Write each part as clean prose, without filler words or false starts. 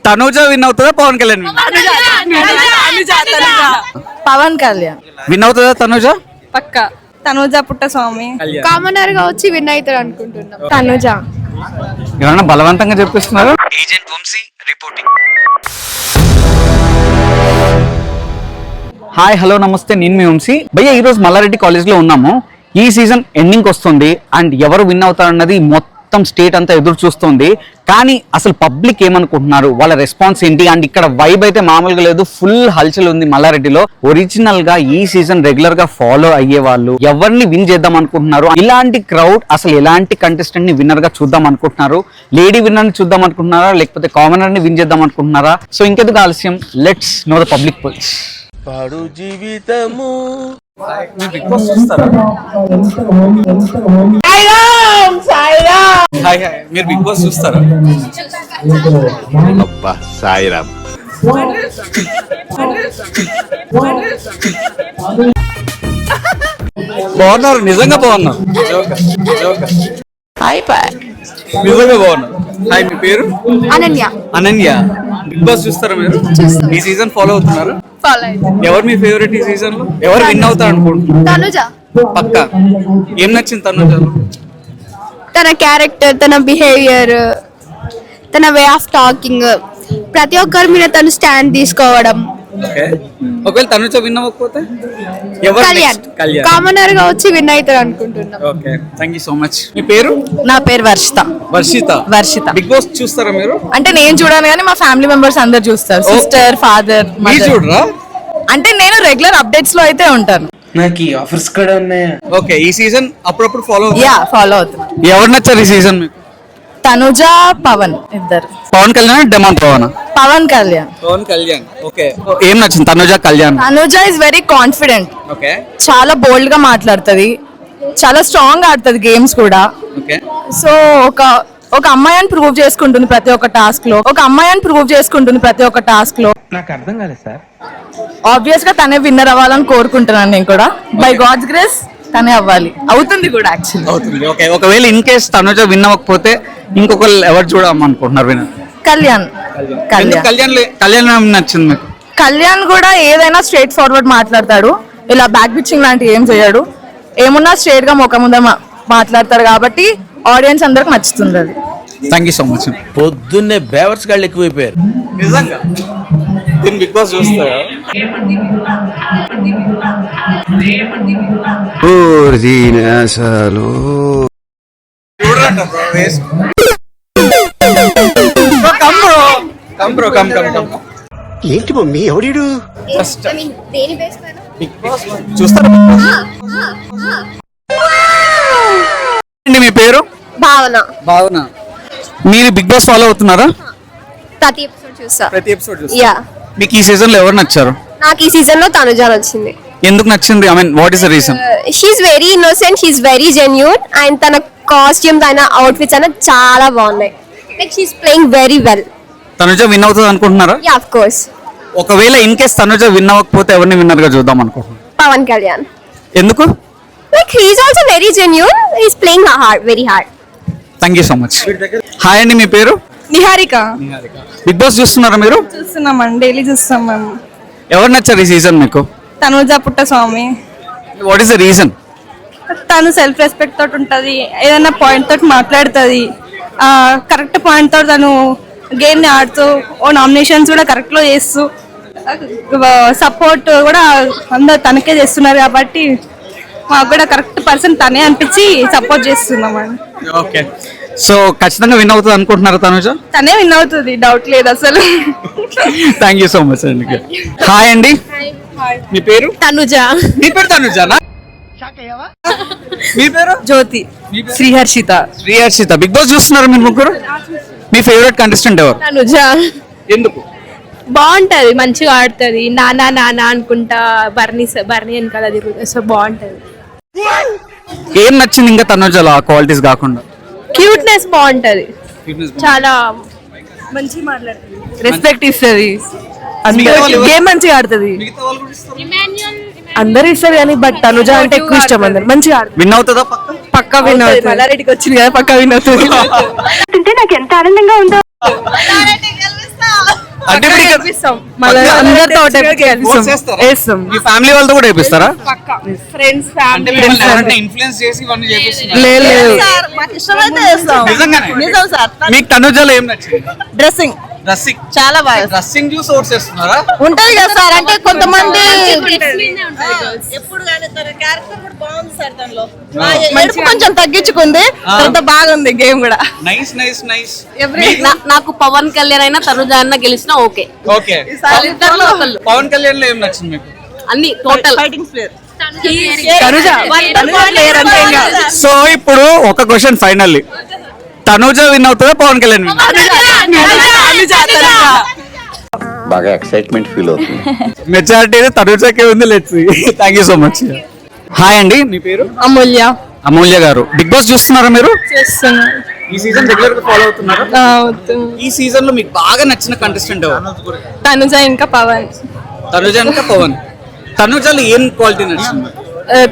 Tanuja win అవుతుందా Pawan Kalyan Pawan Kalyan win అవుతుందా తనుజ? పక్క తనుజ పుట్టస్వామి కామనర్ గా వచ్చి విన్ అవుతారు అనుకుంటున్నాం. తనుజ ఏమన్నా బలవంతంగా చెప్పిస్తున్నారు. Agent Vamshi reporting. Hi hello నమస్తే, నేను మీ వంశీ భయ్య. ఈ రోజు మల్లారెడ్డి కాలేజ్ లో ఉన్నాము. ఈ సీజన్ ఎండింగ్ వస్తుంది అండ్ ఎవరు విన్ అవుతారన్నది మొత్తం స్టేట్ అంతా ఎదురు చూస్తుంది. కానీ అసలు పబ్లిక్ ఏమనుకుంటున్నారు, వాళ్ళ రెస్పాన్స్ ఏంటి? అండ్ ఇక్కడ వైబ్ అయితే మామూలుగా లేదు, ఫుల్ హల్చల్ ఉంది మల్లారెడ్డిలో. ఒరిజినల్ గా ఈ సీజన్ రెగ్యులర్ గా ఫాలో అయ్యే వాళ్ళు ఎవరిని విన్ చేద్దాం అనుకుంటున్నారు? ఇలాంటి క్రౌడ్ అసలు ఎలాంటి కంటెస్టెంట్ ని విన్నర్ గా చూద్దాం అనుకుంటున్నారు? లేడీ విన్నర్ ని చూద్దాం అనుకుంటున్నారా, లేకపోతే కామనర్ ని విన్ చేద్దాం అనుకుంటున్నారా? సో ఇంకెందుకు ఆలస్యం, let's know the public pulse. పాడు జీవితము. బిగ్ బాస్ చూస్తారా? మీరు బిగ్ బాస్ చూస్తారా? అబ్బా సాయిరామ్. బాగున్నారు, నిజంగా బాగున్నారు, నిజంగా బాగున్నారు. హాయ్, మీ పేరు? అనన్య. అనన్య. బిగ్ బాస్ చూస్తారా మీరు? ఈ సీజన్ ఫాలో అవుతున్నారు? ఎవరు మీ ఫేవరెట్ ఈ సీజన్ లో? ఎవరు విన్ అవుతారు అనుకుంటున్నారు? తనుజ పక్క. ఏం నచ్చింది తనుజలో? తన క్యారెక్టర్, తన బిహేవియర్, తన వే ఆఫ్ టాకింగ్, ప్రతి ఒక్కరి మీద తను స్టాండ్ తీసుకోవడం. ఒకవేళ తనుజ విన్ అవ్వకపోతే కళ్యాణ్ కామనర్ గా వచ్చి విన్ అవుతారు అనుకుంటున్నాం. Okay, thank you so much. మీ పేరు? నా పేరు వర్షిత. వర్షిత. బిగ్ బాస్ చూస్తారా మీరు? అంటే నేను చూడాను కానీ మా ఫ్యామిలీ మెంబర్స్ అందరు చూస్తారు. Sister, father. మీరు చూడరా? అంటే నేను రెగ్యులర్ అప్డేట్స్ లో అయితే ఉంటాను. నాకు ఈ ఆఫర్స్ కూడా ఉన్నాయా? ఓకే, ఈ సీజన్ అప్పుడప్పుడు ఫాలో ఫాలో అవుతాను. ఎవరు నచ్చారు ఈ సీజన్ మీకు? తనుజ, పవన్ ఇద్దరు. పవన్ కళ్యాణ్, డెమాన్ పవన్? పవన్ కళ్యాణ్. ఓకే, ఏం నచ్చింది Tanuja Kalyan? Tanuja is very confident. Okay, చాలా బోల్డ్ గా మాట్లాడుతుంది, చాలా స్ట్రాంగ్ ఆడుతుంది గేమ్స్ కూడా. ఓకే. సో ఒక అమ్మాయిని ప్రూవ్ చేసుకుంటుంది ప్రతి ఒక్క టాస్క్ లో. నాకు అర్థం కాలేదు సార్. ఆబ్వియస్ గా తనే విన్నర్ అవ్వాలని కోరుకుంటున్నాను నేను కూడా. బై గాడ్స్ గ్రేస్ తనే అవ్వాలి, అవుతుంది కూడా యాక్చువల్లీ. అవుతుంది. ఓకే, ఒకవేళ ఇన్ కేస్ తనుజ విన్ అవ్వకపోతే ఇంకొకరు ఎవరు చూడడం అనుకుంటున్నారు విన్నర్? కళ్యాణ్. కళ్యాణ్ నచ్చింది మీకు? కళ్యాణ్ కూడా ఏదైనా స్ట్రైట్ ఫార్వర్డ్ మాట్లాడతాడు, ఇలా బ్యాక్ బిచ్చింగ్ లాంటివి ఏం చేయడు. ఏమున్నా స్ట్రైట్ గా ముఖం ముందర మాట్లాడతారు కాబట్టి ఆడియన్స్ అందరికి నచ్చుతుంది అది. Thank you so much. పొద్దున్నే బేవర్స్ గాళ్ళు ఎక్కువైపోయారు నిజంగా. బిగ్ బాస్ చూస్తారా? ఏంటి మమ్మీ ఎవడు? చూస్తారా? మీ పేరు? భావన. మీరు బిగ్ బాస్ ఫాలో అవుతున్నారా? ప్రతి ఎపిసోడ్ చూస్తా. యా. మీకు ఈ సీజన్ లో ఎవరు నచ్చారు? నాకు ఈ సీజన్ లో తనుజ నచ్చింది. ఎందుకు నచ్చింది? I mean what is the reason? She's very innocent, she's very genuine and తన కాస్ట్యూమ్స్ అయినా అవుట్ఫిట్స్ అయినా చాలా బాగున్నాయి. Like she's playing very well. Tanuja win అవుతుంది అనుకుంటున్నారా? Yeah, of course. ఒకవేళ ఇన్ కేస్ తనుజ విన్ అవ్వకపోతే ఎవరిని విన్నర్ గా చూద్దాం అనుకుంటున్నారు? పవన్ కళ్యాణ్. ఎందుకు? Like he is also very genuine. He is playing hard, very hard. Thank you so much. Hi అండి, మీ పేరు? నిహారిక. బిగ్ బాస్ చూస్తున్నారా మీరు? చూస్తున్నామండి, డైలీ చూస్తాం మేము. ఎవరు నచ్చారు ఈ సీజన్ మీకు? Tanuja Puttaswamy. What is the reason? తను సెల్ఫ్ రెస్పెక్ట్ తోటి ఉంటది, ఏదైనా పాయింట్ తోటి మాట్లాడుతుంది, కరెక్ట్ పాయింట్ తోటి తను గేమ్ ని ఆడుతూ నామినేషన్స్ కూడా కరెక్ట్ లో చేస్తూ సపోర్ట్ కూడా అందరు తనకే చేస్తున్నారు కాబట్టి మాకు కూడా కరెక్ట్ పర్సన్ తనే అనిపించి సపోర్ట్ చేస్తున్నామండి. ఓకే, సో ఖచ్చితంగా విన్ అవుతుంది అనుకుంటున్నారా తనుజ? తనే విన్ అవుతుంది, డౌట్ లేదు అసలు. థాంక్యూ సో మచ్ అండి. హాయ్ అండి, మీ పేరు? తనుజ. మీ పేరు తనుజనా? మీ పేరు? జ్యోతి. శ్రీహర్షిత. బిగ్ బాస్ చూస్తున్నారా మీరు ముగ్గురు? మీ ఫేవరెట్ కంటెస్టెంట్ ఎవరు? తనుజ. ఎందుకు? బాగుంటది, మంచిగా ఆడుతుంది, నానా నానా అనుకుంటా బర్నీ వెనకాల తిరుగుతుంది. సో బాగుంటది. ఏం నచ్చింది ఇంకా తనుజలో ఆ క్వాలిటీస్ కాకుండా? క్యూట్నెస్ బాగుంటది, చాలా మంచిగా మాట్లాడుతుంది, రెస్పెక్ట్ ఇస్తుంది, గేమ్ మంచిగా ఆడుతుంది. అందరు ఇస్తారు కానీ బట్ తనుజ అంటే ఎక్కువ ఇష్టం. అందరు మంచిగా విన్ అవుతుందా? పక్కా విన్ అవుతుంది. మల్లారెడ్డికి వచ్చింది కదా, పక్కా విన్ అవుతుంది. నాకు ఎంత ఆనందంగా ఉందో. అంటే ఇప్పుడు ఇక్కడ మళ్ళీ అందరితో votes చేస్తారా? మీ ఫ్యామిలీ వాళ్ళతో కూడా వేపిస్తారా? ఫ్రెండ్స్ అంటే మిమ్మల్ని ఎవరైనా ఇన్ఫ్లుయెన్స్ చేసి ఇవన్నీ చేపిస్తున్నారా? లేదు నిజంగానే? నిజం సార్. మీకు తనుజాలో ఏం నచ్చింది? Dressing dressing. చాలా బాగా డ్రెస్సింగ్ చూసి ఓట్స్ వేస్తున్నారా? ఉంటది కదా సార్. అంటే కొంతమంది మెరుపు కొంచెం తగ్గించుకుంది, తర్వాత బాగుంది గేమ్ కూడా. Nice nice nice. నాకు పవన్ కళ్యాణ్ అయినా తనుజ అన్న గెలిచినా ఓకే. ఓకే. వాళ్ళిద్దరిలో ఒకళ్ళు. పవన్ కళ్యాణ్ లో ఏం నచ్చింది మీకు? అన్ని టోటల్ ఫైటింగ్ ప్లేయర్. సో ఇప్పుడు ఒక క్వశ్చన్ ఫైనల్లీ, తనుజ విన్ అవుతుందా పవన్ కళ్యాణ్ విన్? బాగా ఎక్సైట్మెంట్ ఫీల్ అవుతుంది. మెజారిటీ తనుజకే ఉంది. Let's see. Thank you so much. Hi అండి, మీ పేరు? అమూల్య. అమూల్య గారు, బిగ్ బాస్ చూస్తున్నారా మీరు? చేస్తున్నా. ఈ సీజన్ రెగ్యులర్ గా ఫాలో అవుతున్నారా? ఈ సీజన్ లో మీకు బాగా నచ్చిన కంటెస్టెంట్ ఎవరు? తనుజ ఇంకా పవన్. తనుజ ఇంకా పవన్. తనుజలో ఏం క్వాలిటీ నచ్చింది?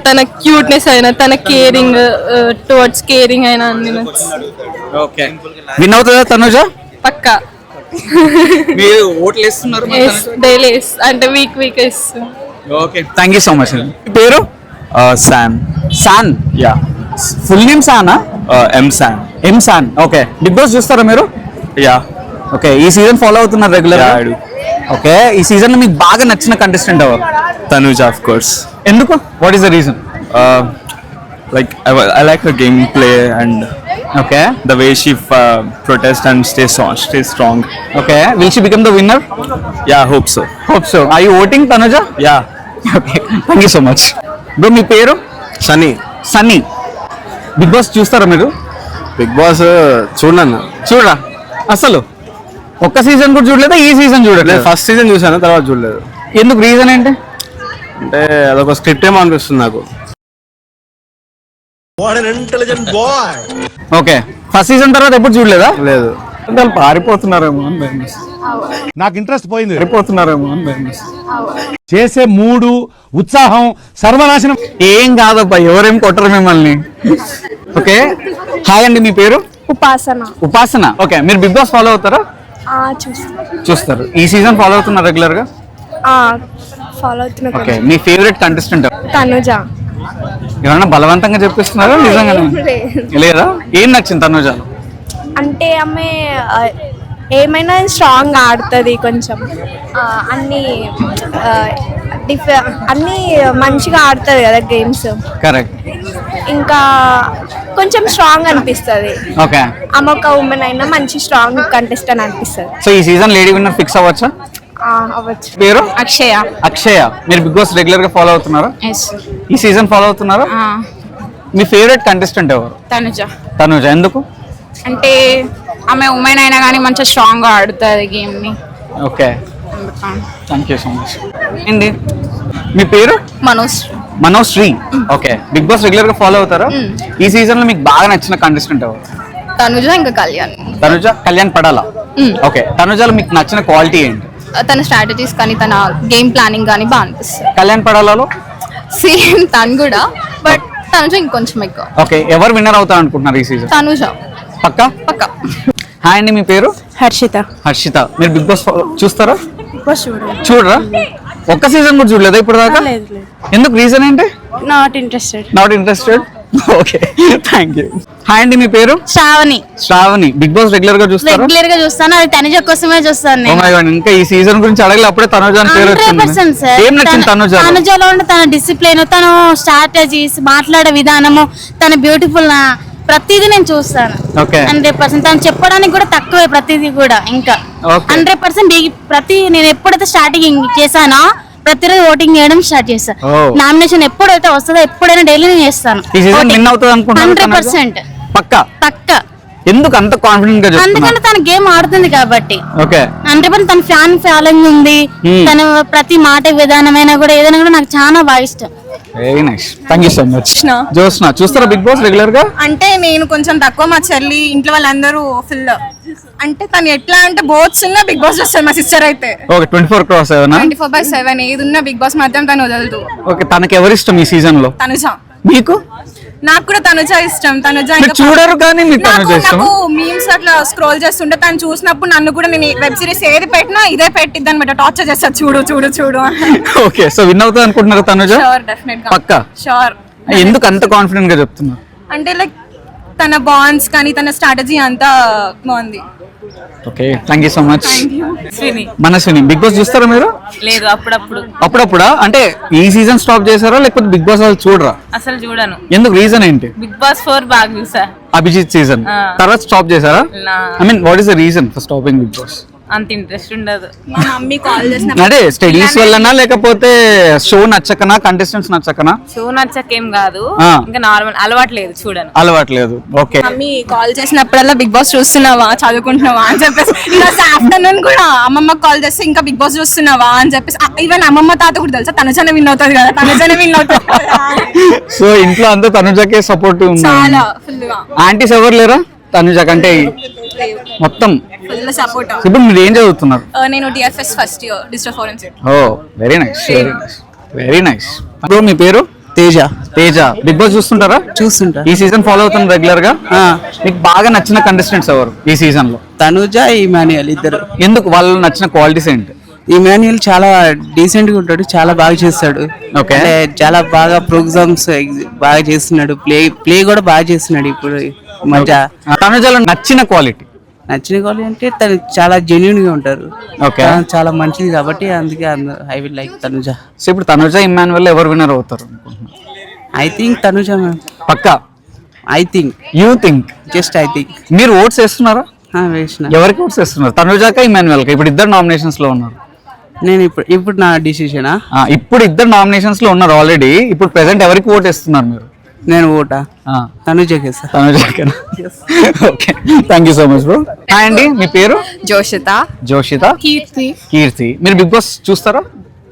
తన క్యూట్నెస్ అయినా, తన కేరింగ్ టువర్డ్స్ కేరింగ్ అయినా అన్ని ఓకే. విన్ అవుతుందా తనుజ? పక్కా. మీరు ఓట్లు వేస్తున్నారు? డైలీ అంటే వీక్ ఇస్తుంది. Okay, thank you so much. మీ పేరు? San. San. Yeah. Full name సానా? M San. M San. Okay. Big boss చూస్తారా మీరు? Yeah. ఓకే. ఈ సీజన్ ఫాలో అవుతున్నారు regular? Yeah, I do. Okay. ఈ సీజన్ లో మీకు బాగా నచ్చిన కంటెస్టెంట్ ఎవరు? Tanuja, of course. ఎందుకు? What is the reason? Like I like her gameplay and okay. the way she protests and stays strong. Okay. Will she become the winner? Yeah, I hope so. Hope so. Are you voting Tanuja? Yeah. Okay, thank you so much. Bro, మీ పేరు? Sunny. Sunny. Big boss చూస్తారా మీరు? Big Boss చూడన్నా. చూడరా అసలు? ఒక్క season కూడా చూడలేదా? ఈ సీజన్ చూడలేదు? ఫస్ట్ సీజన్ చూసాను, తర్వాత చూడలేదు. ఎందుకు? రీజన్ ఏంటి? అంటే అదొక స్క్రిప్ట్ ఏమో అనిపిస్తుంది నాకు. ఓకే. ఫస్ట్ సీజన్ తర్వాత ఎప్పుడు చూడలేదా? లేదు. వాళ్ళు పారిపోతున్నారేమో అని భయం వేస్తుంది. నాకు ఇంట్రెస్ట్ పోయింది. పారిపోతున్నారేమో అని భయం వేస్తుంది. చేసే మూడు ఉత్సాహం సర్వనాశనం. ఏం కాదబ్బా, ఎవరేం కొట్టరు మిమ్మల్ని. ఓకే. హాయ్ అండి, మీ పేరు? ఉపాసన. ఉపాసన. ఓకే. మీరు బిగ్ బాస్ ఫాలో అవుతారా? చూస్తారు. ఈ సీజన్ ఫాలో అవుతున్నారు రెగ్యులర్ గా? ఫాలో అవుతున్నా. ఓకే. మీ ఫేవరెట్ కంటెస్టెంట్ తనుజ. ఏమన్నా బలవంతంగా చెప్పిస్తున్నారా నిజంగానే? లేదా? ఏం నచ్చింది తనుజాలో? అంటే ఆమె ఏమైనా స్ట్రాంగ్ ఆడుతుంది కొంచెం. అన్ని అన్ని మంచిగా ఆడుతుంది కదా గేమ్స్. కరెక్ట్. ఇంకా కొంచెం స్ట్రాంగ్ అనిపిస్తుంది. ఓకే. ఆమె ఒక ఉమెన్ అయినా మంచి స్ట్రాంగ్ కంటెస్టెంట్ అనిపిస్తుంది. సో ఈ సీజన్ లేడీ విన్నర్ ఫిక్స్ అవ్వచ్చా? అవ్వచ్చు. పేరు? అక్షయ. అక్షయ. మీరు బిగ్ బాస్ రెగ్యులర్ గా ఫాలో అవుతున్నారా? ఈ సీజన్ ఫాలో అవుతున్నారా? మీ ఫేవరెట్ కంటెస్టెంట్ ఎవరు? తనుజ. తనుజ. ఎందుకు? అంటే ఆమె ఉమెన్ అయినా కానీ మంచిగా స్ట్రాంగ్ గా ఆడుతుంది గేమ్ ని. Okay, thank you so much. ఏంటి మీ పేరు? Manoj. Manoj Sri. Okay. Big boss regular గా ఫాలో అవుతారా? ఈ సీజన్ లో మీకు బాగా నచ్చిన కంటెస్టెంట్ ఎవరు? తనుజ ఇంకా కళ్యాణ్. తనుజ, కళ్యాణ్ పడాలా? ఓకే. తనుజలో మీకు నచ్చిన క్వాలిటీ ఏంటి? తన స్ట్రాటజీస్ కానీ తన గేమ్ ప్లానింగ్ కానీ బాగా అనిపిస్తుంది. కళ్యాణ్ పడాలలో సేమ్ తను కూడా, బట్ తనుజ ఇంకొంచెం ఎక్కువ. ఓకే. ఎవరు విన్నర్ అవుతారు అనుకుంటున్నారు ఈ సీజన్? తనుజ. పక్కా? పక్కా. హాయ్ అండి, మీ పేరు? హర్షిత. హర్షిత. మీరు బిగ్ బాస్ చూస్తారా? చూడరా? ఒక్క సీజన్ కూడా చూడలేదా ఇప్పుడు దాకా? ఎందుకు? రీజన్ ఏంటి? Not interested. Not interested. Okay, thank you. Hi అండి, మీ పేరు? Shravani. Shravani. Big boss regular గా చూస్తారా? రెగ్యులర్ గా చూస్తాను, అది తనుజ కోసమే చూస్తాను Oh నేను. my God, ఇంకా ఈ సీజన్ గురించి అడగలే, అప్పుడే తనుజ అని పేరు 100% వచ్చింది. సార్. ఏం నచ్చింది తనుజ? తనుజలో ఉండే తన డిసిప్లిన్, తను స్ట్రాటజీస్, మాట్లాడే విధానము, తన బ్యూటిఫుల్ ప్రతిదీ నేను చూస్తాను. Okay. 100%. తను చెప్పడానికి కూడా తక్కువే ప్రతిదీ కూడా. ఇంకా Okay. 100% నేను ఎప్పుడైతే స్టార్టింగ్ చేశానో ప్రతిరోజు ఓటింగ్ చేయడం స్టార్ట్ చేస్తాను. Oh. నామినేషన్ ఎప్పుడైతే వస్తుందో ఎప్పుడైనా డైలీ నేను చేస్తాను. ఈ సీజన్ విన్ అవుతుంది అనుకుంటున్నాను. 100% పక్కా. పక్కా. ఎందుకు అంత కాన్ఫిడెంట్ గా చెప్తున్నా? అందుకని తన గేమ్ ఆడుతుంది కాబట్టి. ఓకే. 100% తన ఫ్యాన్ ఫాలోయింగ్ ఉంది. తన ప్రతి మాట విధానమైనా కూడా ఏదైనా కూడా నాకు చాలా బాగా ఇష్టం. Very nice, thank you so much. Josna చూస్తారా బిగ్ బాస్ రెగ్యులర్ గా? అంటే నేను కొంచెం తక్కువ, మా చెల్లి ఇంట్లో వాళ్ళందరూ ఫుల్. అంటే తను ఎట్లా అంటే బోత్స్ ఉన్నా బిగ్ బాస్ చూస్తారు. మా సిస్టర్ అయితే ఓకే, 24/7 24/7 ఏది ఉన్నా బిగ్ బాస్ మాత్రం తను వదలదు. ఓకే. తనకి ఎవరు ఇష్టం ఈ సీజన్ లో? తనుజ. మీకు? నాకు కూడా తనుజ ఇష్టం. తనుజ మీరు చూడరు కానీ మీకు తనుజ ఇష్టం. నాకు మీమ్స్ అట్లా స్క్రోల్ చేస్తుంటే తను చూసినప్పుడు నన్ను కూడా నేను వెబ్ సిరీస్ ఏది పెట్టినా ఇదే పెట్టిద్ది అనమాట. టార్చర్ చేస్తారు, చూడు చూడు చూడు. ఓకే, సో విన్ అవుతుంది అనుకుంటున్నారు తనుజ? షూర్, డెఫినెట్ గా, పక్కా షూర్. ఎందుకు అంత కాన్ఫిడెంట్ గా చెప్తున్నారు? అంటే లైక్ తన బాండ్స్ కానీ తన స్ట్రాటజీ అంతా బాగుంది. Okay, thank you so much. Srini Manaswini, big boss చూస్తారా మీరు? లేదు, అప్పుడప్పుడు. అప్పుడప్పుడా? అంటే ఈ సీజన్ స్టాప్ చేశారా లేకపోతే బిగ్ బాస్ వాళ్ళు చూడరా? అసలు చూడను. ఎందుకు, రీజన్ ఏంటి? బిగ్ బాస్ 4 బాగా చూసా. అభిజిత్ సీజన్ తర్వాత స్టాప్ చేశారా? I mean what is the reason for stopping big boss? అంత ఇంట్రెస్ట్ ఉండదు. మా మమ్మీ కాల్ చేసిన అంటే స్టడీస్ వల్లనా లేకపోతే షో నచ్చకనా, కంటెస్టెంట్స్ నచ్చకనా? షో నచ్చకేం కాదు, ఇంకా నార్మల్ అలవాట్లేదు, చూడను. అలవాట్లేదు. ఓకే. మమ్మీ కాల్ చేసినప్పుడల్లా బిగ్ బాస్ చూస్తున్నావా, చదువుకుంటున్నావా అని చెప్పేసి, ఈరోజు ఆఫ్టర్నూన్ కూడా అమ్మమ్మ కాల్ చేస్తే ఇంకా బిగ్ బాస్ చూస్తున్నావా అని చెప్పేసి, ఈవెన్ అమ్మమ్మ తాత కూడా తెలుసా తనుజనే విన్ అవుతుంది కదా, తనుజనే విన్ అవుతుంది. సో ఇంట్లో అంతా తనుజకే సపోర్ట్ చాలా ఫుల్ గా. ఆంటీస్ ఎవరు లేరా తనుజ కంటే? మొత్తం ఫుల్ సపోర్ట్. ఇప్పుడు మీరు ఏం చదువుతున్నారు? నేను DFS first year digital forensic. Oh very nice, very nice, very nice. Bro మీ పేరు? తేజ. తేజ, బిగ్ బాస్ చూస్తుంటారా? చూస్తుంటా. ఈ సీజన్ ఫాలో అవుతున్నారు రెగ్యులర్ గా? మీకు బాగా నచ్చిన కంటెస్టెంట్స్ ఎవరు ఈ సీజన్ లో? తనుజ, ఇమాన్యుయల్ ఇద్దరు. ఎందుకు, వాళ్ళు నచ్చిన క్వాలిటీస్ ఏంటి? ఇమాన్యుయల్ చాలా డీసెంట్ గా ఉంటాడు, చాలా బాగా చేస్తాడు. Okay. అంటే చాలా బాగా ప్రోగ్రామ్స్ బాగా చేస్తున్నాడు, ప్లే కూడా బాగా చేస్తున్నాడు ఇప్పుడు మధ్య. తనుజలో నచ్చిన క్వాలిటీ? నచ్చిన క్వాలిటీ అంటే తను చాలా జెన్యున్ గా ఉంటారు. Okay. తను చాలా మంచిది కాబట్టి అందుకే I will like Tanuja. So ఇప్పుడు తనుజ ఇమ్మాన్యుయల్ ఎవరు విన్నర్ అవుతారు? I think Tanuja ma'am. పక్కా? I think, you think? Just I think. మీరు ఓట్స్ వేస్తున్నారా? వేసిన ఎవరికి ఓట్స్ వేస్తున్నారు? తనుజాకా ఇమ్మాన్యుయల్ కా? ఇప్పుడు ఇద్దరు నామినేషన్స్ లో ఉన్నారు. నేను ఇప్పుడు నా డిసిషనా? ఇప్పుడు ఇద్దరు నామినేషన్స్ లో ఉన్నారు ఆల్రెడీ. ఇప్పుడు ప్రెసెంట్ ఎవరికి ఓట్ వేస్తున్నారు మీరు? నేను ఓటా తనుజకే సార్. తనుజాకేనా? Okay, thank you so much bro. Hi అండి, మీ పేరు? జోషిత. జోషిత. కీర్తి. కీర్తి, మీరు బిగ్ బాస్ చూస్తారా?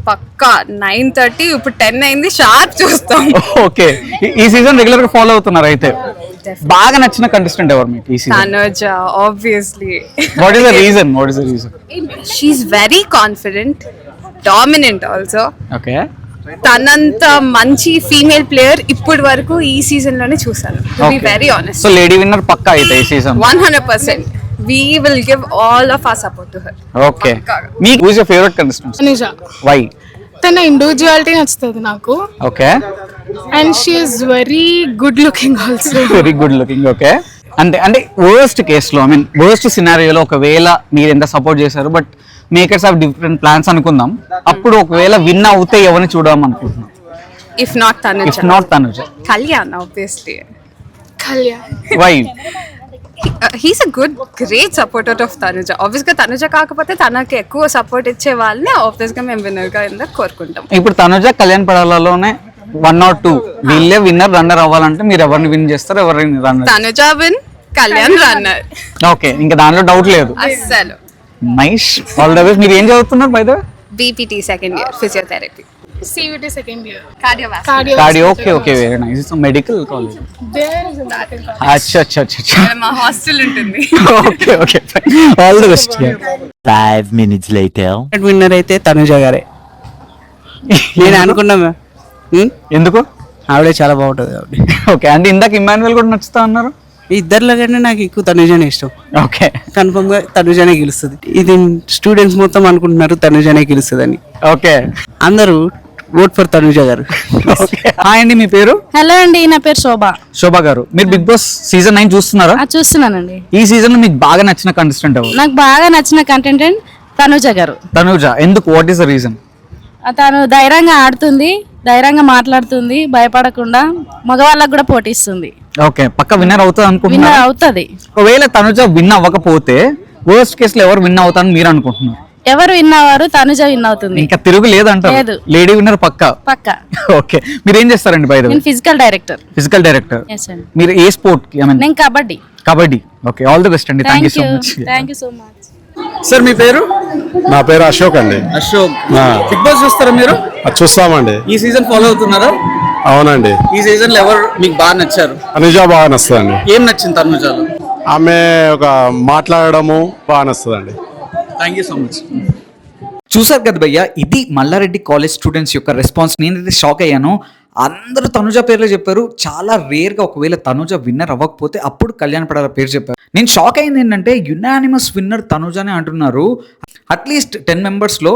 పక్కా 9:30, ఇప్పుడు 10 అయింది, షార్ప్ చూస్తాం. ఓకే, ఈ సీజన్ రెగ్యులర్ గా ఫాలో అవుతున్నారు అయితే. బాగా నచ్చిన కంటెస్టెంట్ ఎవరు మీకు ఈ season? Tanuja obviously. What is the reason? What is the reason? She's very confident, dominant also. Okay. తనంత మంచి ఫీమేల్ ప్లేయర్ ఇప్పటి వరకు ఈ సీజన్ లోనే చూసాను, to be very honest. So lady winner పక్కా అయితే ఈ season? 100%. We will give all of our support to her. Okay, మీకు who is your favourite contestant? Tanuja. Why? తన ఇండివిజువాలిటీ నచ్చుతుంది నాకు. Okay. And she is very good looking also. Very good looking. Okay. అంటే worst కేసులో, I mean worst సినారియోలో ఒకవేళ మీరు ఎంత సపోర్ట్ చేశారు but makers have different plans అనుకుందాం, అప్పుడు ఒకవేళ విన్ అవుతే ఎవరిని చూడడం అనుకుంటున్నాం? If not Tanuja. If not Tanuja? Kalyan, obviously. Kalyan. వై? He's a great supporter of Tanuja. Obviously Tanuja కాకపోతే తనకి ఎక్కువ సపోర్ట్ ఇచ్చే వాళ్ళని ఆబ్వియస్ గా మేము విన్నర్ గా కోరుకుంటాం. ఇప్పుడు తనుజ కళ్యాణ్ పడాలలోనే 1 or 2 వీళ్ళే విన్నర్ రన్నర్ అవ్వాలంటే మీరు ఎవరిని విన్ చేస్తారు, ఎవరిని runner? Tanuja win, Kalyan runner. Okay, ఇంకా దాంట్లో డౌట్ లేదు. అస్సలు. Nice, all the best. మీరు ఏం చదువుతున్నారు by the way? BPT second year physiotherapy. CVT second year. Cardiovascular. Cardio. Okay okay, very nice. It's medical college. There is medical. అచ్చా అచ్చా అచ్చా. మా హాస్టల్ ఉంటుంది. Okay okay, all the best. 5 minutes later. Winner అయితే తనుజ గారే నేను అనుకున్నా ma'am. ఎందుకు? ఆవిడే చాలా బాగుంటుంది కాబట్టి. ఓకే, అంటే ఇందాక ఇమ్మాన్యుయల్ కూడా నచ్చుతా అన్నారు. ఇద్దరిలో కంటే నాకు ఎక్కువ తనుజనే ఇష్టం. ఓకే, కన్ఫర్మ్ గా తనుజనే గెలుస్తుంది. ఇది స్టూడెంట్స్ మొత్తం అనుకుంటున్నారు తనుజనే గెలుస్తుందని. ఓకే, అందరూ ఓట్ ఫర్ తనుజ గారు. హాయ్ అండి, మీ పేరు? హలో అండి, నా పేరు శోభ. శోభా గారు, మీరు బిగ్ బాస్ సీజన్ 9 చూస్తున్నారా? చూస్తున్నానండి. ఈ సీజన్ లో మీకు బాగా నచ్చిన కంటెస్టెంట్ ఎవరు? నాకు బాగా నచ్చిన కంటెంటెంట్ తనుజ గారు. తనుజ, ఎందుకు? What is the reason? తను ధైర్యంగా ఆడుతుంది, ధైర్యంగా మాట్లాడుతుంది, భయపడకుండా మగవాళ్ళకు కూడా పోటీస్తుంది. ఓకే, పక్క విన్నర్ అవుతుంది విన్నర్ అనుకుంటున్నారు? అవుతుంది. ఒకవేళ తనుజ విన్ అవ్వకపోతే వర్స్ట్ కేసులో ఎవరు విన్ అవుతారని మీరు అనుకుంటున్నారు? ఎవరు విన్ అవ్వరు, తనుజ విన్ అవుతుంది. ఇంకా తిరుగు లేదంటారు? లేదు. లేడీ విన్నర్ పక్కా? పక్కా. ఓకే, మీరు ఏం చేస్తారండి బై ద వే? నేను physical director. Physical director. Yes అండి. మీరు ఏ స్పోర్ట్? ఐ మీన్ నేను kabaddi. Kabaddi. Okay, all the best అండి. Thank you so much. Thank you so much. Sir మీ పేరు? నా పేరు అశోక్ అండి. అశోక్. బిగ్ బాస్ చూస్తారా మీరు? చూస్తామండి. ఈ సీజన్ ఫాలో అవుతున్నారా? అవునండి. ఈ సీజన్ లో ఎవరు మీకు బాగా నచ్చారు? తనుజ బాగా నస్తుందండి. ఏం నచ్చింది తనుజాలో? ఆమె ఒక మాట్లాడడము బాగా నస్తుందండి. Thank you so much. చూసారు కదా భయ్య, ఇది మల్లారెడ్డి కాలేజ్ స్టూడెంట్స్ యొక్క రెస్పాన్స్. నేనైతే షాక్ అయ్యాను. అందరూ తనుజ పేర్లే చెప్పారు. చాలా రేర్గా ఒకవేళ తనుజ విన్నర్ అవ్వకపోతే అప్పుడు కళ్యాణ్ పడాల పేరు చెప్పారు. నేను షాక్ అయింది ఏంటంటే యునానిమస్ విన్నర్ తనుజనే అంటున్నారు. అట్లీస్ట్ 10 మెంబర్స్లో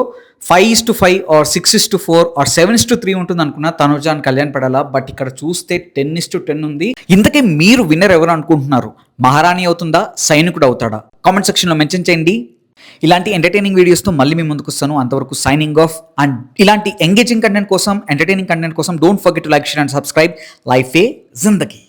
5:5 ఆర్ 6:4 ఆర్ 7:3 ఉంటుంది అనుకున్నా తనుజ అని కళ్యాణ్ పడాల. బట్ ఇక్కడ చూస్తే 10:10 ఉంది. ఇంతకీ మీరు విన్నర్ ఎవరు అనుకుంటున్నారు? మహారాణి అవుతుందా, సైనికుడు అవుతాడా? కామెంట్ సెక్షన్లో మెన్షన్ చేయండి. ఇలాంటి ఎంటర్టైనింగ్ వీడియోస్తో మళ్ళీ మీ ముందుకు వస్తాను. అంతవరకు సైనింగ్ ఆఫ్. అండ్ ఇలాంటి ఎంగేజింగ్ కంటెంట్ కోసం, ఎంటర్టైనింగ్ కంటెంట్ కోసం don't forget to like, share and subscribe. Life ఏ జిందగీ.